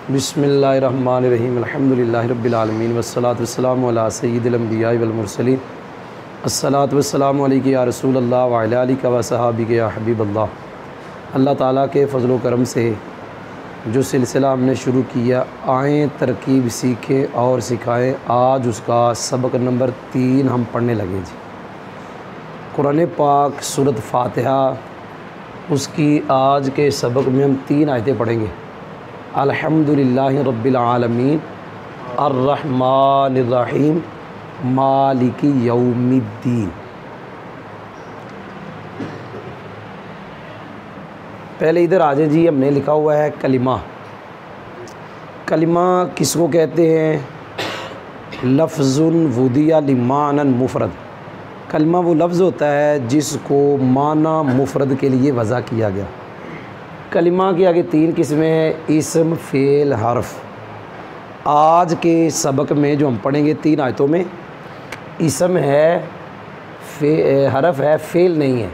बिस्मिल्लाहिर्रहमानिर्रहीम अल्हम्दुलिल्लाहि रब्बिल आलमीन वस्सलातु वस्सलामु अला सय्यिदिल अंबियाइ वल मुरसलीन अस्सलातु वस्सलामु अलैका या रसूलल्लाह व अला आलिका व सहाबिका या हबीबल्लाह। अल्लाह ताला के फ़ज़्ल व करम से जो सिलसिला हमने शुरू किया, आएँ तरकीब सीखें और सिखाएँ, आज उसका सबक नंबर 3 हम पढ़ने लगे जी। कुरान पाक सूरत फ़ातिहा, उसकी आज के सबक में हम 3 आयतें पढ़ेंगे। अल्हम्दुलिल्लाहि रब्बिल आलमीन अर्रहमानिर्रहीम मालिकी यौमिद्दीन। पहले इधर आ जाए जी, हमने लिखा हुआ है कलिमा। कलिमा किसको कहते हैं? लफ्ज़ुन वुदिया लिमानन मुफ़रद। कलिमा वो लफ्ज़ होता है जिसको माना मुफ़रद के लिए वज़ा किया गया। कलिमा की आगे 3 किस्में हैं, इस्म, फ़ेल, हर्फ। आज के सबक में जो हम पढ़ेंगे 3 आयतों में, इस्म है, हर्फ है, फ़ेल नहीं है।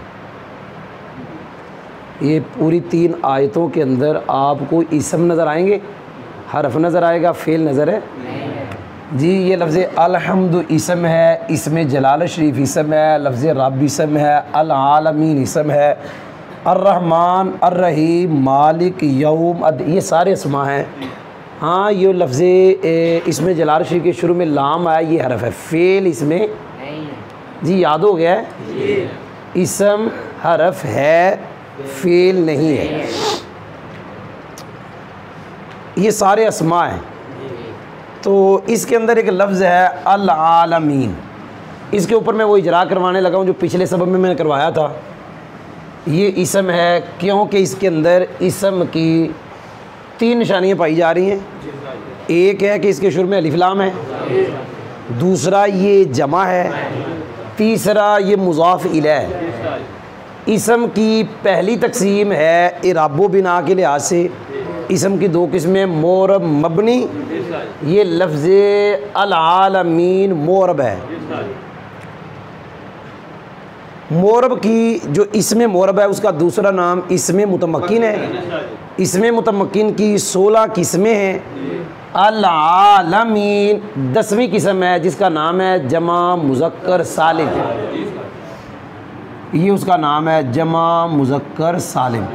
ये पूरी 3 आयतों के अंदर आपको इस्म नज़र आएंगे, हर्फ नज़र आएगा, फ़ेल नज़र है जी। ये लफ्ज़ अलहम्दु इस्म है, इसमें जलाल शरीफ इस्म है, लफ्ज़ रब इस्म है, अल आलमीन इस्म है, अर्रहमान अर्रहीम मालिक यौम अद, ये सारे अस्मा हैं। हाँ, ये लफ्ज़ इसमें जलाल शरीफ के शुरू में लाम आया, ये हरफ है। फ़ेल इसमें नहीं है जी, याद हो गया है। इस्म हरफ है, फ़ेल नहीं है। ये सारे अस्मा हैं। तो इसके अंदर एक लफ्ज़ है अल आलमीन। इसके ऊपर मैं वो इजरा करवाने लगा हूँ जो पिछले सबक में मैंने करवाया था। ये इस्म है क्योंकि इसके अंदर इस्म की 3 निशानियाँ पाई जा रही हैं। एक है कि इसके शुरू में अलिफ लाम है, दूसरा ये जमा है, तीसरा ये मुज़ाफ़ इलैह है। इस्म की पहली तकसीम है इराबो बिना के लिहाज से। इस्म की 2 किस्में, मोरब मबनी। ये लफ्ज़ अल आलमीन मोरब है। मोरब की जो इसमें मोरब है उसका दूसरा नाम इसमें मुतमक्किन है। इसमें मुतमक्किन की 16 किस्में हैं। अल आलमीन 10वीं किस्म है जिसका नाम है जमा मुज़क्कर सालिम। ये उसका नाम है जमा मुज़क्कर सालिम।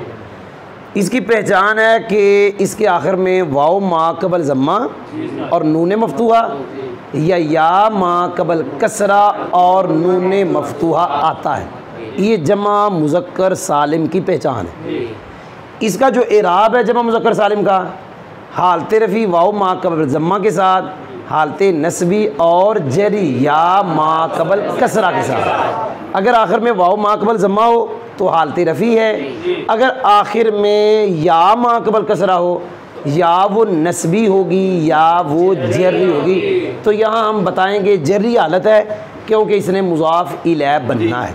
इसकी पहचान है कि इसके आखिर में वाव मा कबल ज़म्मा और नून मफ्तूहा या मा कबल कसरा और नून मफ्तूहा आता है। ये जमा मुज़क्कर सालिम की पहचान है। इसका जो इराब है जमा मुज़क्कर सालिम का, हालत रफ़ी वाव मा कबल ज़म्मा के साथ, हालत नस्बी और जरी या मा कबल कसरा के साथ। अगर आखिर में वाव मा कबल ज़म्मा हो तो हालत रफ़ी है। अगर आखिर में या मा कबल कसरा हो, या वो नस्बी होगी या वो जर्री होगी। तो यहाँ हम बताएंगे जर्री हालत है क्योंकि इसने मुज़ाफ़ इलैह बनना है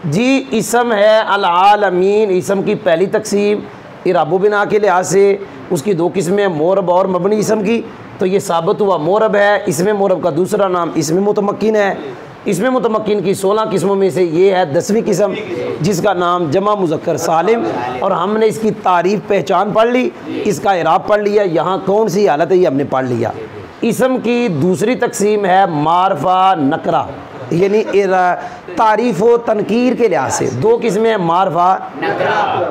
जी। इस्म है अल आलमीन। इस्म की पहली तकसीम इराबो बिना के लिहाज से उसकी 2 किस्में, मोरब और मबनी इस्म की। तो ये साबित हुआ मोरब है। इसमें मोरब का दूसरा नाम इसमें मुतमक्किन है। इसमें मुतमक्किन की 16 किस्मों में से ये है 10वीं किस्म जिसका नाम जमा मुज़क्कर सालिम। और हमने इसकी तारीफ़ पहचान पढ़ ली, इसका इराब पढ़ लिया, यहाँ कौन सी हालत है ये हमने पढ़ लिया। इस्म की दूसरी तकसीम है मारफा नकरा, यानी तारीफ़ व तनकीर के लिहाज से 2 किस्में हैं, मारफा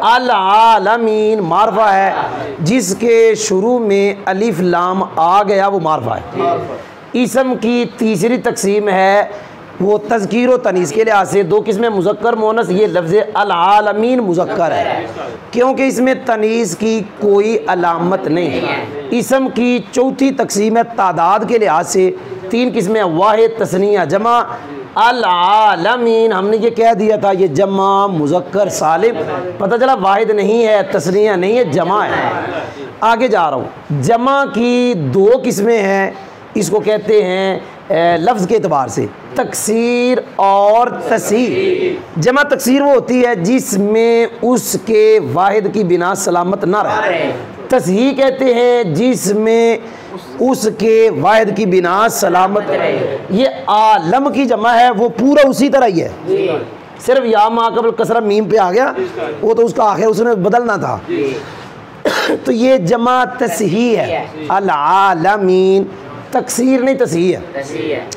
अल आलमीन मारफा है जिसके शुरू में अलिफ लाम आ गया, वो मारफा है। इस्म की तीसरी तकसीम है वो तज़कीर व तनीस के लिहाज से 2 किस्में, मुज़क्कर मोनस। ये लफ्ज़ अल आलमीन मुज़क्कर है क्योंकि इसमें तनीस की कोई अलामत नहीं है। इस्म की चौथी तकसीम है तादाद के लिहाज से 3 किस्में, वाहिद, तस्निया, जमा। अल आलमीन हमने ये कह दिया था ये जमा मुज़क्कर सालिम, पता चला वाहिद नहीं है, तस्निया नहीं है, जमा है। आगे जा रहा हूँ। जमा की 2 किस्में हैं, इसको कहते हैं लफ्ज़ के एतबार से तकसीर और तस्हीह। जमा तकसीर वो होती है जिसमें उसके वाहिद की बिना सलामत ना रहे। तस्हीह कहते हैं जिसमें उसके वाहिद की बिना सलामत रहे। ये आलम की जमा है, वो पूरा उसी तरह ही है, सिर्फ या मा कबल कसरा मीम पे आ गया, वो तो उसका आखिर उसने बदलना था। तो ये जमा तसही है, अल आलमीन, तकसीर नहीं तसही है।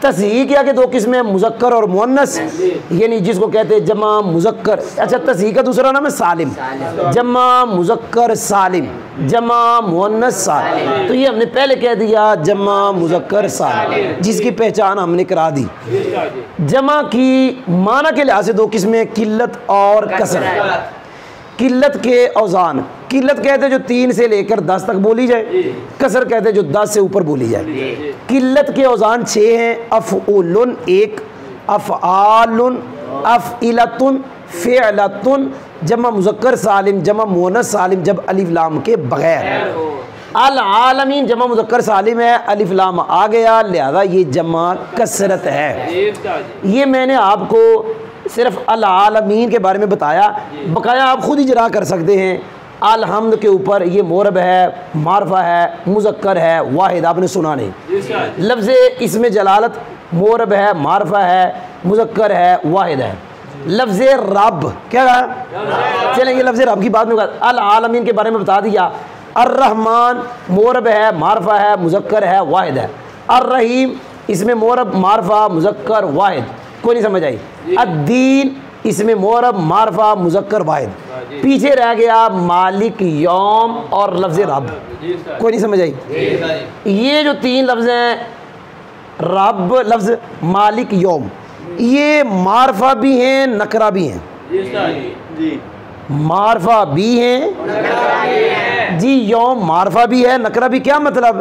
तसही के आगे दो किस्में, मुज़क्कर और मुअन्नस, यानी जिसको कहते हैं जमा मुज़क्कर। अच्छा, तसही का दूसरा नाम है सालिम, जमा मुज़क्कर सालिम, जमा मुअन्नस सालिम। तो ये हमने पहले कह दिया जमा मुज़क्कर सालिम, जिसकी पहचान हमने करा दी। जमा की माना के लिहाज से दो किस्में, किल्लत और कसर। किल्लत के औज़ान, किल्लत कहते हैं जो 3 से लेकर 10 तक बोली जाए, कसर कहते हैं जो 10 से ऊपर बोली जाए। किल्लत के औज़ान 6 हैं, अफ़उलुन 1, अफ़आलुन, अफ़इलतुन, फ़िअलतुन, जमा मुज़क्कर सालिम, जमा मुअन्नस सालिम जब अलिफ लाम के बगैर। अल आलमीन जमा मुज़क्कर सालिम है, अलिफ लाम आ गया, लिहाजा ये जमा कसरत है। ये मैंने आपको सिर्फ अल आलमीन के बारे में बताया, बकाया आप खुद ही जरा कर सकते हैं। अलहम्द के ऊपर ये मोरब है, मारफा है, मुज़क्कर है, वाहिद आपने सुना नहीं। लफ्ज़ इसमें जलालत मोरब है, मारफा है, मुज़क्कर है, वाहिद है। लफ्ज़ रब क्या कहा, चलेंगे लफ्ज़ रब की बात में अल आलमीन के बारे में बता दिया। अर्रहमान मोरब है, मारफा है, मुज़क्कर है, वाहिद है। अर्रहीम इसमें मोरब, मारफा, मुज़क्कर, वाहिद। कोई नहीं समझ आई। अद्दीन इसमें मोरब, मारफा, मुज़क्कर, वाहिद। पीछे रह गया मालिक, यौम और लफ्ज़ रब। कोई नहीं समझ आई। ये जो 3 लफ्ज़ हैं, रब लफ्ज़, मालिक, यौम, ये मारफा भी हैं, नकरा भी हैं। मारफा भी हैं जी, यौम मारफा भी है, नकरा भी। क्या मतलब,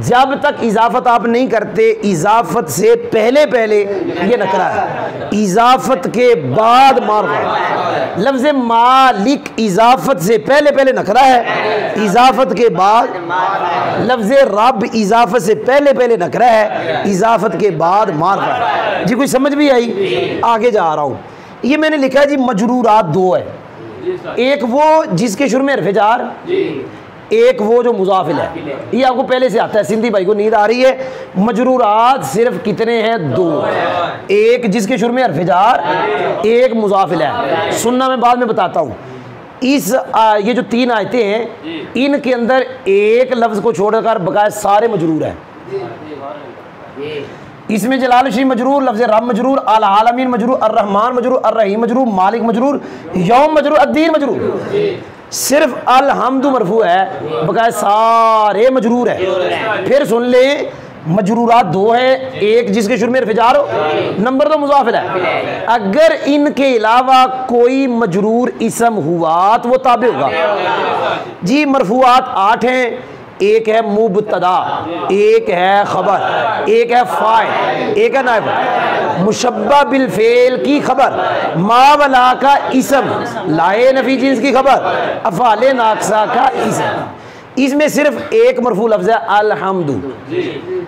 जब तक इजाफत आप नहीं करते, इजाफत से पहले पहले ये नकरा है, इजाफत के बाद मारफा। लफ्ज़ मालिक इजाफत से पहले पहले नकरा है, इजाफत के बाद। लफ्ज़ रब इजाफत से पहले पहले नकरा है, इजाफत के बाद मारफा। जी कोई समझ भी आई। आगे जा रहा हूँ। ये मैंने लिखा है जी, मजरूरात 2 है, एक वो जिसके शुरू में हर्फ जार, एक वो जो मुजाफिल है। ये आपको पहले से आता है, सिंधी भाई को नींद आ रही है। मजरूरात सिर्फ कितने हैं, 2, एक जिसके शुरू में हर्फ जार, एक मुजाफिल है। सुनना मैं बाद में बताता हूँ। ये जो 3 आयतें हैं, इनके अंदर एक लफ्ज़ को छोड़कर बकाया सारे मजरूर हैं। इसमें जलाल श्री मजरूर, लफ्ज़ रब मजरूर, अल आलमीन मजरूर, अर्रहमान मजरूर, अर्रहीम मजरूर, मालिक मजरूर, यौम मजरूर, अद्दीन मजरूर। सिर्फ अलहम्दु मरफू है, बकाया सारे मजरूर है। फिर सुन ले, मजरूरात 2 है, एक जिसके शुरू में जार हो, नंबर 2 मुजाफिल है। अगर इनके अलावा कोई मजरूर इसम हुआ तो वो ताबे होगा जी। मरफूआत 8 हैं, एक है मुबतदा, एक है खबर, एक है फाइल, एक है नाइब। मुशब्बा बिल फेल की खबर, मावला का इसम, लाए नफी जिन्स की खबर, अफाले नाकसा का इसम। इसमें सिर्फ एक मरफू लफ्ज़ है, अलहम्दु।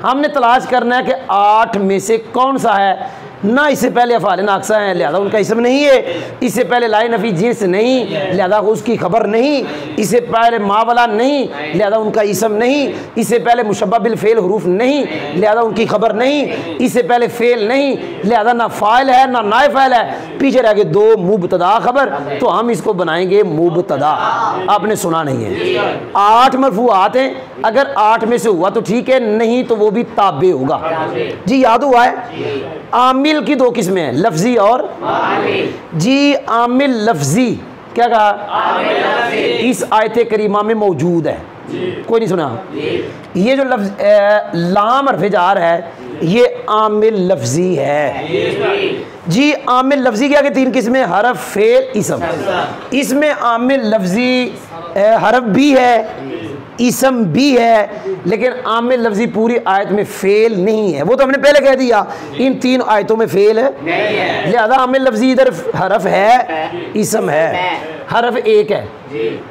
हमने तलाश करना है कि 8 में से कौन सा है। ना इससे पहले अफ़ाले नाक़सा है, लिहाजा उनका इसम नहीं है। इससे पहले लाए नफ़ी जिन्स नहीं, लिहाजा उसकी खबर नहीं। इससे पहले मावला नहीं, लिहाजा उनका इसम नहीं। इससे पहले मुशब्बा बिल फ़ेल हुरूफ नहीं, लिहाजा उनकी खबर नहीं। इससे पहले फ़ेल नहीं, लिहाजा ना फ़ाइल है ना नाइब फ़ाइल है। पीछे रह गए 2 मुबतदा खबर, तो हम इसको बनाएंगे मुबतदा। आपने सुना नहीं है। 8 मरफूआत हैं, अगर 8 में से हुआ तो ठीक है, नहीं तो वो भी ताबे होगा जी। याद हुआ है। आमिल की 2 किस्में हैं, लफ्जी और जी। आमिल लफ्जी क्या कहा, इस आयत करीमा में मौजूद है। कोई नहीं सुना। ये जो लफ्ज लाम हर्फ जार है, ये आमिल लफ्जी है जी। आमिल लफ्जी के आगे 3 किस्में, हरफ, फेल, इसम। इसमें आमिल लफ्जी हरफ भी है, इसम भी है, लेकिन आमिल लफ्जी पूरी आयत में फेल नहीं है। वो तो हमने पहले कह दिया, इन 3 आयतों में फेल है, लिहाजा आमिल लफ्जी इधर हरफ है, इसम है। हरफ एक है,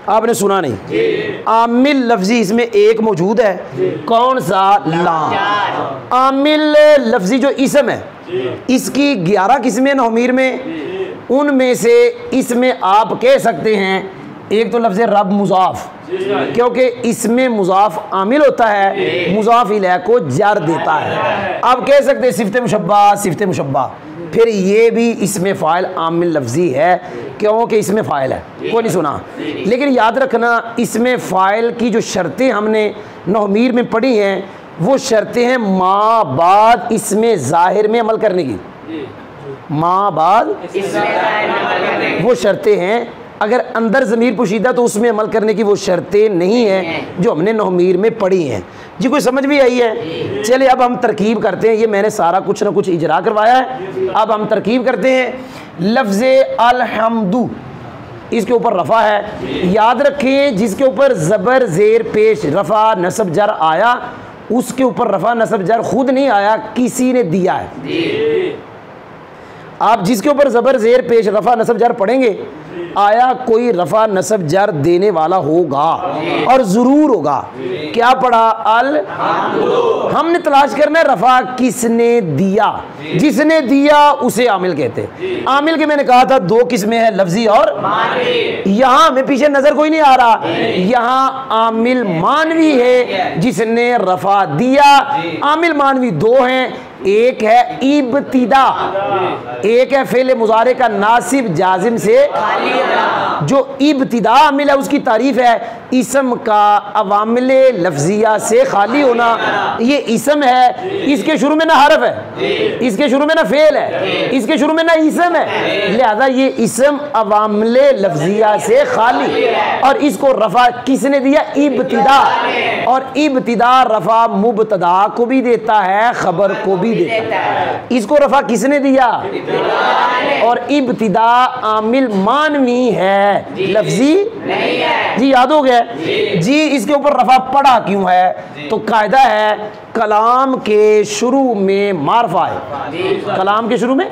आपने सुना नहीं। आमिल लफ्जी इसमें एक मौजूद है, कौन सा, लाम। आमिल लफ्जी जो इसम है, इसकी 11 किस्में नौमीर में, उनमें से इसमें आप कह सकते हैं एक तो लफ्ज़ रब मुज़ाफ, क्योंकि इसमें मुज़ाफ आमिल होता है, मुज़ाफ इलैह को जार देता है। आप कह सकते हैं सिफ़्त मुशब्बा, सिफ़्त मुशब्बा। फिर ये भी इसमें फ़ाइल आमिल लफ्ज़ी है, क्योंकि इसमें फ़ाइल है। कोई नहीं सुना, लेकिन याद रखना इसमें फ़ाइल की जो शर्तें हमने नहमीर में पढ़ी हैं वो शर्तें हैं माँ बाद इसमें ज़ाहिर में अमल करने की। माँ बाद वो शर्तें हैं, अगर अंदर ज़मीर पोशीदा तो उसमें अमल करने की वो शर्तें नहीं हैं जो हमने नहमीर में पढ़ी हैं। जी कोई समझ भी आई है? चलिए अब हम तरकीब करते हैं। ये मैंने सारा कुछ ना कुछ इजरा करवाया है, अब हम तरकीब करते हैं। लफ्ज़ अलहम्दु, इसके ऊपर रफ़ा है। याद रखें जिसके ऊपर ज़बर ज़ेर पेश रफ़ा नसब जर आया उसके ऊपर रफ़ा नसब जर खुद नहीं आया, किसी ने दिया है। आप जिसके ऊपर ज़बर ज़ेर पेश रफ़ा नसब जर पढ़ेंगे आया कोई रफ़ा नसब जर देने वाला होगा और ज़रूर होगा। क्या पढ़ा? अल, हमने तलाश करना है रफ़ा किसने दिया। जिसने दिया उसे आमिल कहते हैं। आमिल के मैंने कहा था दो किस्में हैं, लफ्ज़ी और यहाँ हमें पीछे नज़र कोई नहीं आ रहा, यहाँ आमिल मानवी है जिसने रफ़ा दिया। आमिल मानवी दो हैं, एक है इब्तिदा, एक है फेले मुजारे का नासिब जाजिम से खाली होना। जो इब्तिदा आमिल है उसकी तारीफ है इसम का अवामिल लफ्जिया से खाली होना। ये इसम है, इसके शुरू में ना हरफ है, इसके शुरू में ना फेल है, इसके शुरू में ना इसम है, लिहाजा ये इसम अवामिल लफ्जिया से खाली। और इसको रफ़ा किसने दिया? इब्तिदा। और इब्तिदा रफ़ा मुब्तदा को भी देता है, खबर को भी देता है। इसको रफ़ा किसने दिया? और इब्तिदा आमिल मानवी है, लफ्जी नहीं है। जी याद हो गया? जी इसके ऊपर रफ़ा पड़ा क्यों है? तो कायदा है कलाम के शुरू में मारफा है, कलाम के शुरू में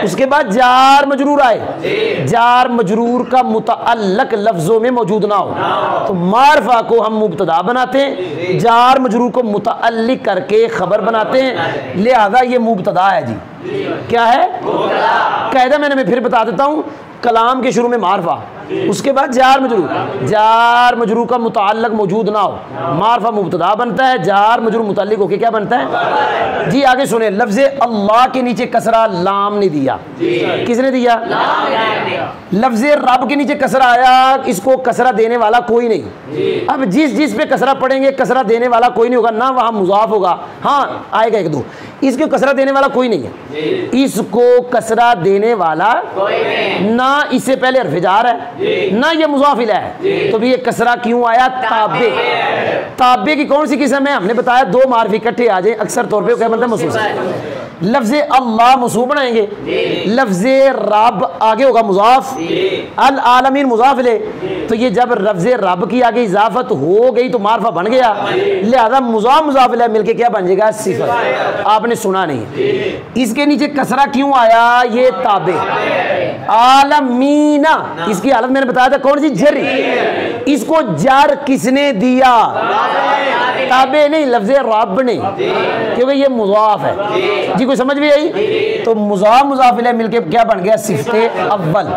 उसके बाद जार मजरूर आए, जार मजरूर का मुतअल्लक लफ्जों में मौजूद ना हो तो मारफा को हम मुब्तदा बनाते हैं, जार मजरूर को मुतअल्लिक करके खबर बनाते हैं, लिहाजा ये मुब्तदा है। जी क्या है? कायदा मैंने मैं फिर बता देता हूँ। कलाम के शुरू में मारफा, उसके बाद जार मजरूर, जार मजरूर का मुतअल्लिक मौजूद ना हो, मारफा मुब्तदा बनता है, जार मजरूर मुतअल्लिक होके क्या बनता है? जी आगे सुने, लफ्ज़ अल्लाह के नीचे कसरा लाम ने दिया। किसने दिया? लफ्ज़ रब के नीचे कसरा आया, इसको कसरा देने वाला कोई नहीं। अब जिस जिस पे कसरा पढ़ेंगे कसरा देने वाला कोई नहीं होगा, ना वहाँ मुजाफ होगा, हाँ आएगा एक दो। इसको कसरा देने वाला कोई नहीं है, इसको कसरा देने वाला ना इससे पहले हर्फ जार है ना ये मुज़ाफिल है, तो भी ये कसरा क्यों आया? ताबे। ताबे की कौन सी किस्म है? हमने बताया दो मार्फ इकट्ठे आ जाए अक्सर तौर पे क्या बनता है? मसूफ। लफ्ज़ अल्लाह मसूफ बनाएंगे, लफ्ज़ रब आगे होगा मुज़ाफ, अल आलमीन मुज़ाफिल है, तो ये जब लफ्ज़ रब की आगे इजाफत हो गई तो मारफा बन गया, लिहाजा मुज़ाफ मुज़ाफिल है मिलके क्या बन जाएगा? सिफत। आपने सुना नहीं। इसके नीचे कसरा क्यों आया? ये ताबे। आलमीना इसकी हालत मैंने बताया था कौन सी? जरी। इसको जार किसने दिया? ताबे नहीं, लफ्ज़ रब ने, क्योंकि ये मुज़ाफ है। जी कोई समझ भी आई? तो मुज़ाफ मुज़ाफिल है मिलके क्या बन गया? सिफ़ते अव्वल।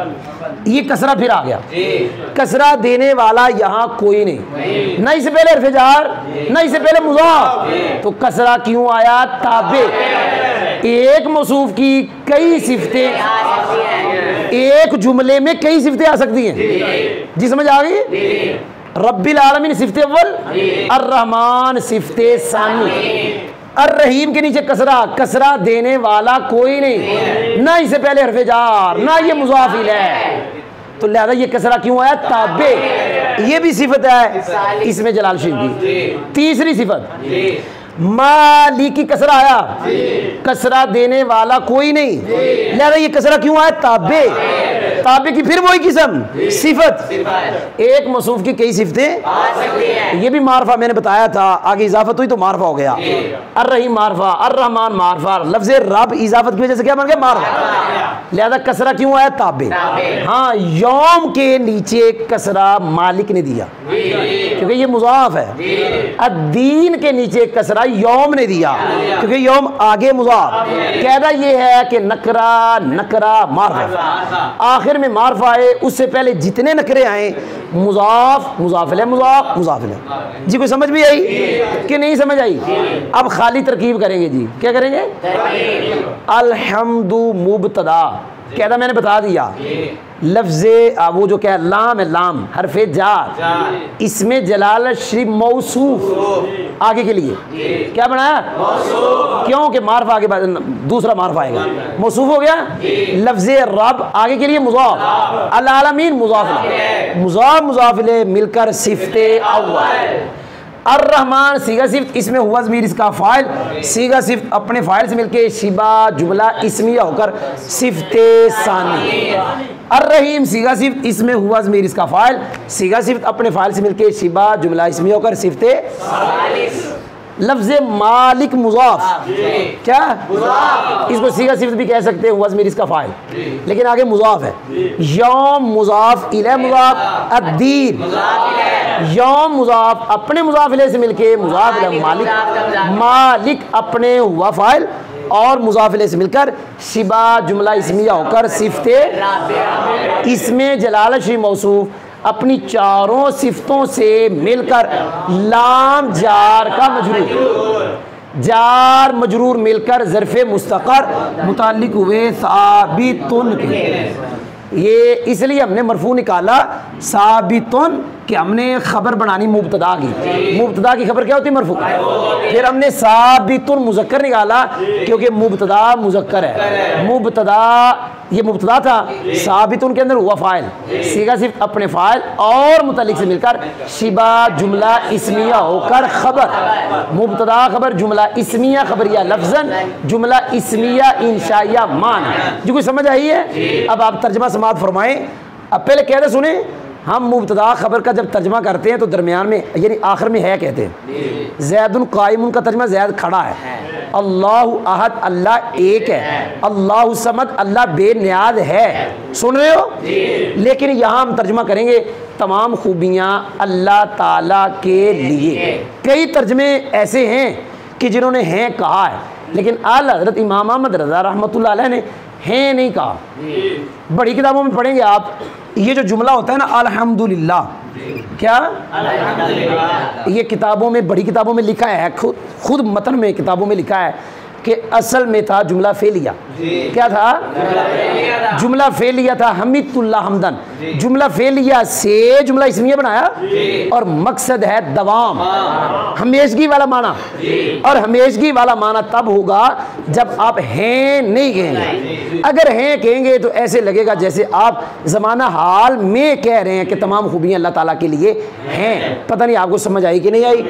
ये कसरा फिर आ गया, कसरा देने वाला यहाँ कोई नहीं, ना इससे पहले हर्फ जार ना इससे पहले मुज़ाफ, तो कसरा क्यों आया? ताबे। एक मौसूफ की कई सिफ़तें, एक जुमले में कई सिफ़तें आ सकती हैं। जी समझ आ गई? रब्बिल आलमीन सिफ़ते अव्वल, अर्रहमान सिफ़ते सानी, अर्रहीम के नीचे कसरा, कसरा देने वाला कोई नहीं, ना इससे पहले हर्फ जार ना ये मुज़ाफिल है, तो लिहाजा ये कसरा क्यों आया? ताबे। ये भी सिफत है इसमें जलाल शरीफ की। तीसरी सिफत मालिक की कसरा आया, कसरा देने वाला कोई नहीं, लिहाजा ये कसरा क्यों आया? ताबे। ताबे की फिर वही किस्म सिफत, एक मसूफ की कई सिफतें आ सकती हैं। ये भी मारफा मैंने बताया था, आगे इजाफत हुई तो मारफा हो गया। अर्रहीम मारफा, अर्रहमान मारफा, लफ्ज़ रब इजाफत की वजह से क्या बन गया? मारफा। लिहाजा कसरा क्यों आया? ताबे। हाँ यौम के नीचे कसरा मालिक ने दिया क्योंकि ये मुज़ाफ है। अद्दीन के नीचे कसरा यौम ने दिया, क्योंकि यौम आगे मुजाफ। कहना ये है कि नकरा नकरा मार्फा, आखिर में मार्फा आए, उससे पहले जितने नकरे आए मुजाफ मुजाफिल मुजाफ मुजाफिल। जी कोई समझ भी आई कि नहीं समझ आई? अब खाली तरकीब करेंगे जी। क्या करेंगे? अलहम्दु मुबतदा, कहता मैंने बता दिया लफ्ज़ वो जो क्या लाम है, लाम हरफे जार, इसमें जलालत शरीफ मौसूफ आगे के लिए क्या बनाया? क्यों कि मार्फ आगे दूसरा मार्फ आएगा, मौसूफ हो गया। लफ्ज़ रब आगे के लिए मुज़ाफ, अल आलमीन मुज़ाफ, मुज़ाफ मुज़ाफिले मिलकर सिफ़ते अव्वल। अर्रहमान सीगा सिफ्त, इसमें हुआ ज़मीर इसका फ़ाइल, सीगा सिफ्त अपने फ़ाइल से मिलके शिबा जुमला इस्मिया होकर सिफ्ते सानी। अर्रहीम सीगा सिफ्त, इसमें हुआ ज़मीर इसका फ़ाइल, सीगा सिफ्त अपने फ़ाइल से मिलके शिबा जुमला इस्मिया होकर सिफ्ते। लफ्ज़ मालिक मुज़ाफ, क्या इसको सीगा सिफ्त भी कह सकते हैं, हुआ ज़मीर इसका फ़ाइल, लेकिन आगे मुज़ाफ है। यौम मुज़ाफ इलै मुज़ाफ, अद्दीन यौम मुज़ाफ अपने मुज़ाफिले से मिलके मुज़ाफ इलै मालिक, मालिक अपने हुआ फ़ाइल और मुज़ाफिले से मिलकर शिबा जुमला इस्मिया होकर सिफ्ते। इसमें जलालत शरीफ मौसूफ अपनी चारों सिफ्तों से मिलकर लाम जार का मजरूर, जार मजरूर मिलकर ज़र्फ़े मुस्तक़र मुताल्लिक़ हुए साबितुन के। ये इसलिए हमने मरफू निकाला साबितुन कि हमने खबर बनानी मुब्तदा की, मुब्तदा की खबर क्या होती है? मरफू। फिर हमने साबितुन मुज़क्कर निकाला क्योंकि मुब्तदा मुज़क्कर है, मुब्तदा ये मुब्तदा था, साबितुन के अंदर हुआ फ़ाइल, सीगा सिर्फ अपने फ़ाइल और मुतल्लिक़ से मिलकर शिबा जुमला इस्मिया होकर खबर, मुब्तदा खबर जुमला इस्मिया खबरिया लफ्ज़न जुमला इस्मिया इंशाइया मान। जो कोई समझ आई है? अब आप तर्जमा समात फरमाएं। अब पहले कहते सुने, हम मुब्तदा खबर का जब तर्जमा करते हैं तो दरमियान में यानी आखिर में है कहते हैं। ज़ैदुन कायमुन का तर्जमा ज़ैद खड़ा है, अल्लाहु अहद अल्लाह एक है, अल्लाहु समद अल्लाह बेनियाज है। सुन रहे हो? लेकिन यहाँ हम तर्जमा करेंगे तमाम खूबियाँ अल्लाह ताला के लिए। कई तर्जमे ऐसे हैं कि जिन्होंने हैं कहा है, लेकिन आला हज़रत इमाम अहमद रज़ा रहमतुल्लाह अलैह ने हैं नहीं कहा। बड़ी किताबों में पढ़ेंगे आप, ये जो जुमला होता है ना अल्हम्दुलिल्लाह, क्या ये किताबों में बड़ी किताबों में लिखा है, खुद मतन में किताबों में लिखा है कि असल में था जुमला फेलिया। क्या था? जुमला फेलिया था, हमीदुल्लाह हमदन। जुमला फेलिया से जुमला इस्मिया बनाया और मकसद है दवाम, हमेशगी वाला माना। और हमेशगी वाला माना तब होगा जब आप हैं नहीं कहेंगे। अगर हैं कहेंगे तो ऐसे लगेगा जैसे आप ज़माना हाल में कह रहे हैं कि तमाम खूबियाँ अल्लाह ताला के लिए हैं। पता नहीं आपको समझ आई कि नहीं आई?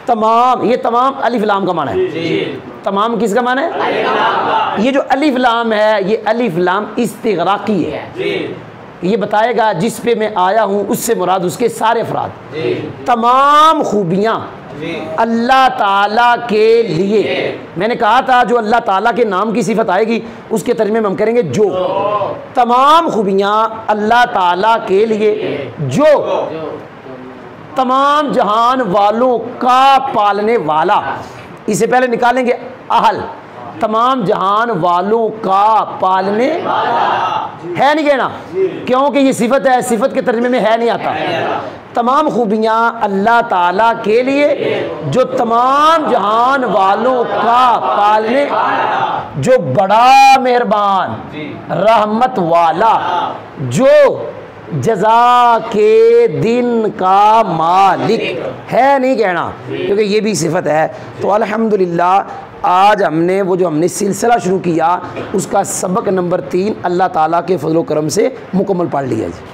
तमाम, ये तमाम अलिफ लाम का माना है। तमाम किसका माना है? ये जो अलिफ लाम है, ये अलिफ लाम इस्तिग़राक़ी है। ये बताएगा जिस पे मैं आया हूँ उससे मुराद उसके सारे अफराद। तमाम खूबियाँ अल्लाह ताला के लिए। मैंने कहा था जो अल्लाह ताला के नाम की सिफत आएगी उसके तर्जुमे में हम करेंगे जो। तमाम खूबियाँ अल्लाह ताला के लिए जो तमाम जहान वालों का पालने वाला। इसे पहले निकालेंगे अहल, तमाम जहान वालों का पालने है नहीं कहना, क्योंकि ये सिफत है, सिफत के तर्जुमे में है नहीं आता। तमाम खूबियाँ अल्लाह ताला के लिए जो तमाम जहान वालों का पालने, जो बड़ा मेहरबान रहमत वाला, जो जज़ा के दिन का मालिक है नहीं कहना, क्योंकि ये भी सिफत है। तो अल्हम्दुलिल्लाह आज हमने वो जो हमने सिलसिला शुरू किया उसका सबक नंबर 3 अल्लाह ताला के फजल व करम से मुकम्मल पढ़ लिया जी।